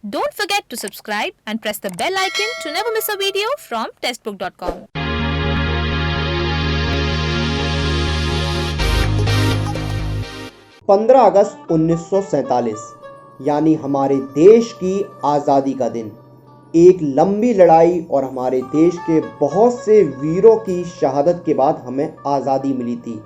Don't forget to subscribe and press the bell icon to never miss a video from testbook.com. 15 अगस्त 1947 यानी हमारे देश की आज़ादी का दिन। एक लंबी लड़ाई और हमारे देश के बहुत से वीरों की शहादत के बाद हमें आज़ादी मिली थी।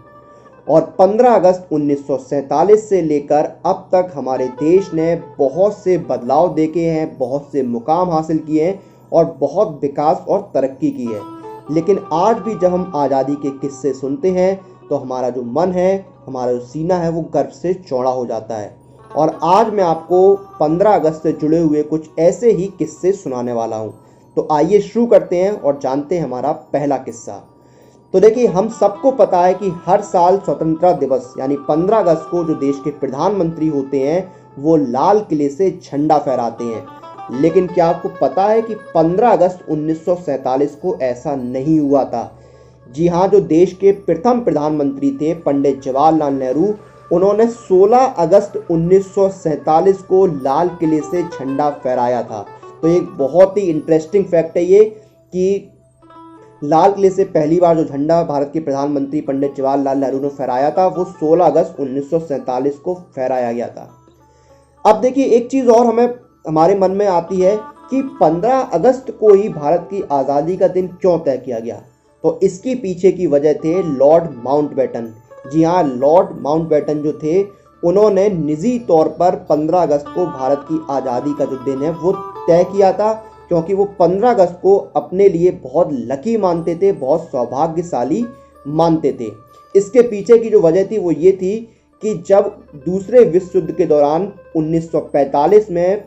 और 15 अगस्त 1947 से लेकर अब तक हमारे देश ने बहुत से बदलाव देखे हैं, बहुत से मुकाम हासिल किए हैं और बहुत विकास और तरक्की की है। लेकिन आज भी जब हम आज़ादी के किस्से सुनते हैं तो हमारा जो मन है, हमारा जो सीना है, वो गर्व से चौड़ा हो जाता है। और आज मैं आपको 15 अगस्त से जुड़े हुए कुछ ऐसे ही किस्से सुनाने वाला हूँ। तो आइए शुरू करते हैं और जानते हैं हमारा पहला किस्सा। तो देखिए, हम सबको पता है कि हर साल स्वतंत्रता दिवस यानी 15 अगस्त को जो देश के प्रधानमंत्री होते हैं वो लाल किले से झंडा फहराते हैं। लेकिन क्या आपको पता है कि 15 अगस्त 1947 को ऐसा नहीं हुआ था? जी हाँ, जो देश के प्रथम प्रधानमंत्री थे पंडित जवाहरलाल नेहरू, उन्होंने 16 अगस्त 1947 को लाल किले से झंडा फहराया था। तो एक बहुत ही इंटरेस्टिंग फैक्ट है ये कि लाल किले से पहली बार जो झंडा भारत के प्रधानमंत्री पंडित जवाहरलाल नेहरू ने फहराया था वो 16 अगस्त 1947 को फहराया गया था। अब देखिए, एक चीज़ और हमारे मन में आती है कि 15 अगस्त को ही भारत की आज़ादी का दिन क्यों तय किया गया। तो इसके पीछे की वजह थे लॉर्ड माउंटबेटन। जी हाँ, लॉर्ड माउंटबेटन जो थे उन्होंने निजी तौर पर 15 अगस्त को भारत की आज़ादी का जो दिन है वो तय किया था, क्योंकि वो 15 अगस्त को अपने लिए बहुत लकी मानते थे, बहुत सौभाग्यशाली मानते थे। इसके पीछे की जो वजह थी वो ये थी कि जब दूसरे विश्व युद्ध के दौरान 1945 में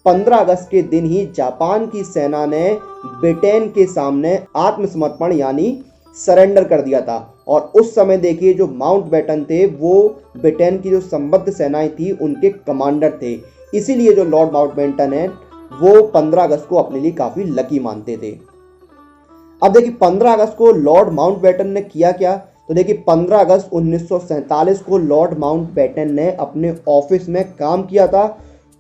15 अगस्त के दिन ही जापान की सेना ने ब्रिटेन के सामने आत्मसमर्पण यानी सरेंडर कर दिया था। और उस समय देखिए, जो माउंटबेटन थे वो ब्रिटेन की जो संबद्ध सेनाएं थी उनके कमांडर थे। इसीलिए जो लॉर्ड माउंटबेटन है वो 15 अगस्त को अपने लिए काफ़ी लकी मानते थे। अब देखिए, 15 अगस्त को लॉर्ड माउंटबेटन ने किया क्या। तो देखिए, 15 अगस्त 1947 को लॉर्ड माउंटबेटन ने अपने ऑफिस में काम किया था।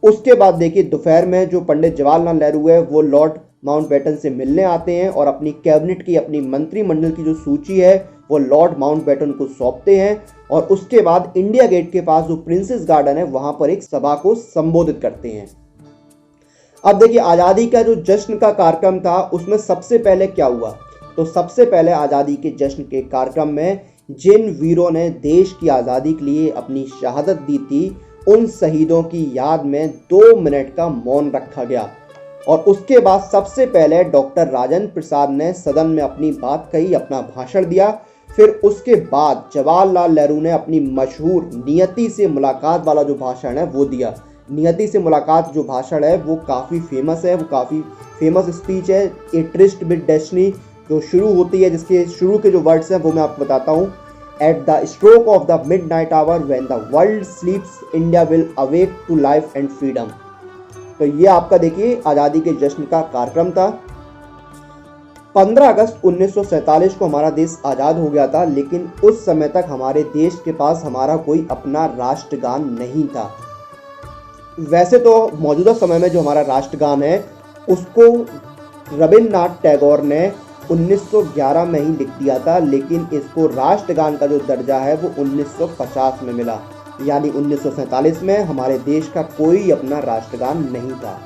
उसके बाद देखिए, दोपहर में जो पंडित जवाहरलाल नेहरू है वो लॉर्ड माउंटबेटन से मिलने आते हैं और अपनी कैबिनेट की, अपनी मंत्रिमंडल की जो सूची है वो लॉर्ड माउंटबेटन को सौंपते हैं। और उसके बाद इंडिया गेट के पास जो प्रिंसेस गार्डन है वहां पर एक सभा को संबोधित करते हैं। अब देखिए, आज़ादी का जो जश्न का कार्यक्रम था उसमें सबसे पहले क्या हुआ। तो सबसे पहले आज़ादी के जश्न के कार्यक्रम में जिन वीरों ने देश की आज़ादी के लिए अपनी शहादत दी थी उन शहीदों की याद में 2 मिनट का मौन रखा गया। और उसके बाद सबसे पहले डॉक्टर राजेंद्र प्रसाद ने सदन में अपनी बात कही, अपना भाषण दिया। फिर उसके बाद जवाहरलाल नेहरू ने अपनी मशहूर नियति से मुलाकात वाला जो भाषण है वो दिया। नियति से मुलाकात जो भाषण है वो काफ़ी फेमस है, वो काफ़ी फेमस स्पीच है। ए ट्रिस्ट विद डेस्टिनी जो शुरू होती है, जिसके शुरू के जो वर्ड्स हैं वो मैं आपको बताता हूँ। At the stroke of the midnight hour when the world sleeps India will awake to life and freedom. तो ये आपका देखिए आज़ादी के जश्न का कार्यक्रम था। 15 अगस्त 1947 को हमारा देश आज़ाद हो गया था, लेकिन उस समय तक हमारे देश के पास हमारा कोई अपना राष्ट्रगान नहीं था। वैसे तो मौजूदा समय में जो हमारा राष्ट्रगान है उसको रविन्द्रनाथ टैगोर ने 1911 में ही लिख दिया था, लेकिन इसको राष्ट्रगान का जो दर्जा है वो 1950 में मिला। यानी 1947 में हमारे देश का कोई अपना राष्ट्रगान नहीं था।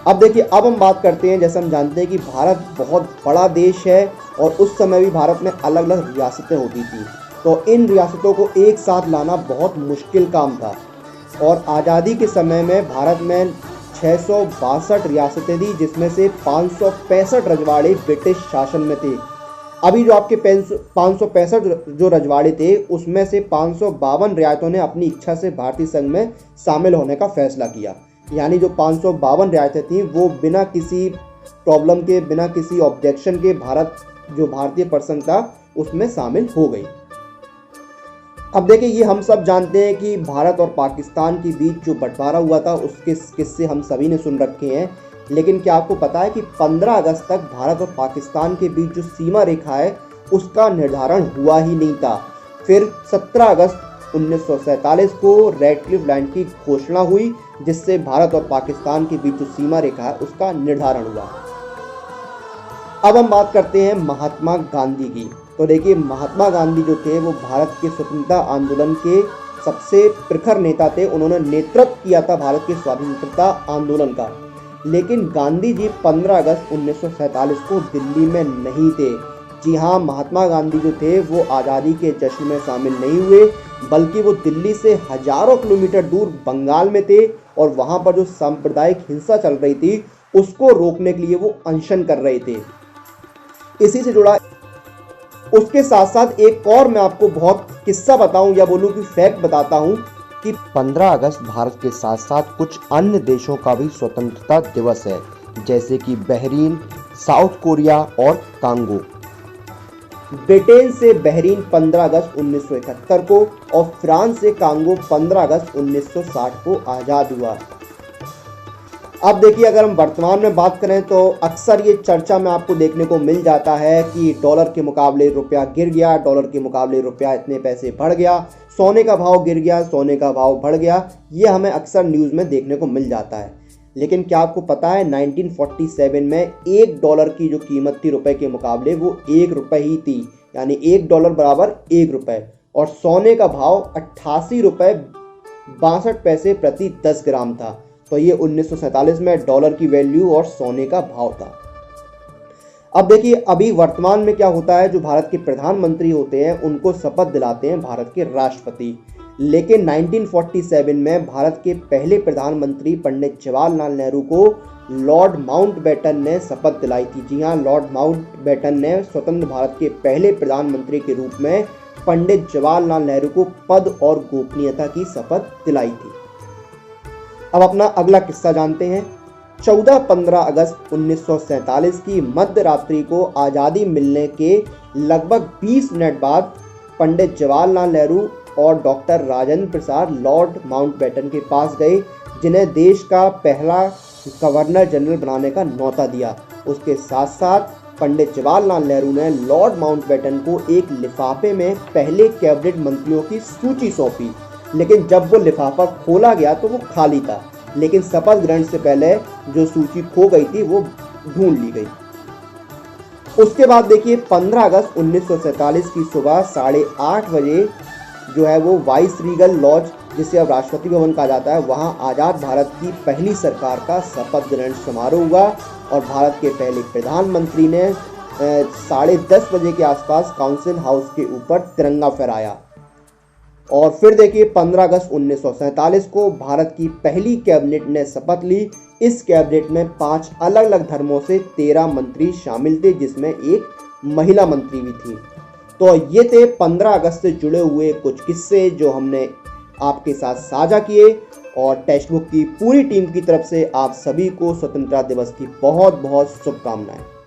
अब देखिए, अब हम बात करते हैं, जैसे हम जानते हैं कि भारत बहुत बड़ा देश है और उस समय भी भारत में अलग अलग रियासतें होती थी। तो इन रियासतों को एक साथ लाना बहुत मुश्किल काम था। और आज़ादी के समय में भारत में 662 रियासतें थी, जिसमें से 565 रजवाड़े ब्रिटिश शासन में थे। अभी जो आपके 565 जो रजवाड़े थे उसमें से 552 रियासतों ने अपनी इच्छा से भारतीय संघ में शामिल होने का फैसला किया। यानी जो 552 रियासतें थीं वो बिना किसी प्रॉब्लम के, बिना किसी ऑब्जेक्शन के भारत जो भारतीय प्रसंघ था उसमें शामिल हो गई। अब देखिए, ये हम सब जानते हैं कि भारत और पाकिस्तान के बीच जो बंटवारा हुआ था उसके किस्से हम सभी ने सुन रखे हैं। लेकिन क्या आपको पता है कि 15 अगस्त तक भारत और पाकिस्तान के बीच जो सीमा रेखा है उसका निर्धारण हुआ ही नहीं था। फिर 17 अगस्त अगस्त 1947 को रेडक्लिफ लाइन की घोषणा हुई, जिससे भारत और पाकिस्तान के बीच जो सीमा रेखा है उसका निर्धारण हुआ। अब हम बात करते हैं महात्मा गांधी की। तो देखिए, महात्मा गांधी जो थे वो भारत के स्वतंत्रता आंदोलन के सबसे प्रखर नेता थे। उन्होंने नेतृत्व किया था भारत के स्वतंत्रता आंदोलन का। लेकिन गांधी जी 15 अगस्त 1947 को दिल्ली में नहीं थे। जी हाँ, महात्मा गांधी जो थे वो आज़ादी के जश्न में शामिल नहीं हुए, बल्कि वो दिल्ली से हजारों किलोमीटर दूर बंगाल में थे और वहाँ पर जो सांप्रदायिक हिंसा चल रही थी उसको रोकने के लिए वो अनशन कर रहे थे। इसी से जुड़ा उसके साथ साथ एक और मैं आपको बहुत किस्सा बताऊं या बोलूं कि फैक्ट बताता हूं कि 15 अगस्त भारत के साथ साथ कुछ अन्य देशों का भी स्वतंत्रता दिवस है, जैसे कि बहरीन, साउथ कोरिया और कांगो। ब्रिटेन से बहरीन 15 अगस्त 1971 को और फ्रांस से कांगो 15 अगस्त 1960 को आज़ाद हुआ। अब देखिए, अगर हम वर्तमान में बात करें तो अक्सर ये चर्चा में आपको देखने को मिल जाता है कि डॉलर के मुकाबले रुपया गिर गया, डॉलर के मुकाबले रुपया इतने पैसे बढ़ गया, सोने का भाव गिर गया, सोने का भाव बढ़ गया। ये हमें अक्सर न्यूज़ में देखने को मिल जाता है। लेकिन क्या आपको पता है 1947 में $1 की जो कीमत थी रुपए के मुकाबले वो ₹1 ही थी, यानी $1 बराबर ₹1। और सोने का भाव ₹88.62 प्रति 10 ग्राम था। तो ये 1947 में डॉलर की वैल्यू और सोने का भाव था। अब देखिए, अभी वर्तमान में क्या होता है, जो भारत के प्रधानमंत्री होते हैं उनको शपथ दिलाते हैं भारत के राष्ट्रपति। लेकिन 1947 में भारत के पहले प्रधानमंत्री पंडित जवाहरलाल नेहरू को लॉर्ड माउंटबेटन ने शपथ दिलाई थी। जी हाँ, लॉर्ड माउंटबेटन ने स्वतंत्र भारत के पहले प्रधानमंत्री के रूप में पंडित जवाहरलाल नेहरू को पद और गोपनीयता की शपथ दिलाई थी। अब अपना अगला किस्सा जानते हैं। 14-15 अगस्त 1947 की मध्य रात्रि को आज़ादी मिलने के लगभग 20 मिनट बाद पंडित जवाहरलाल नेहरू और doctor Rajendra Prasad Lord Mountbatten के पास गए, जिन्हें देश का पहला गवर्नर जनरल बनाने का न्योता दिया। उसके साथ साथ पंडित जवाहरलाल नेहरू ने लॉर्ड माउंटबेटन को एक लिफाफे में पहले कैबिनेट मंत्रियों की सूची सौंपी। लेकिन जब वो लिफाफा खोला गया तो वो खाली था, लेकिन शपथ ग्रहण से पहले जो सूची खो गई थी वो ढूंढ ली गई। उसके बाद देखिए, 15 अगस्त 1947 की सुबह 8:30 बजे जो है वो वाइस रीगल लॉज, जिसे अब राष्ट्रपति भवन कहा जाता है, वहाँ आज़ाद भारत की पहली सरकार का शपथ ग्रहण समारोह हुआ और भारत के पहले प्रधानमंत्री ने 10:30 बजे के आसपास काउंसिल हाउस के ऊपर तिरंगा फहराया। और फिर देखिए, 15 अगस्त 1947 को भारत की पहली कैबिनेट ने शपथ ली। इस कैबिनेट में 5 अलग अलग धर्मों से 13 मंत्री शामिल थे, जिसमें एक महिला मंत्री भी थी। तो ये थे 15 अगस्त से जुड़े हुए कुछ किस्से जो हमने आपके साथ साझा किए। और टेक्स्ट बुक की पूरी टीम की तरफ से आप सभी को स्वतंत्रता दिवस की बहुत बहुत शुभकामनाएं।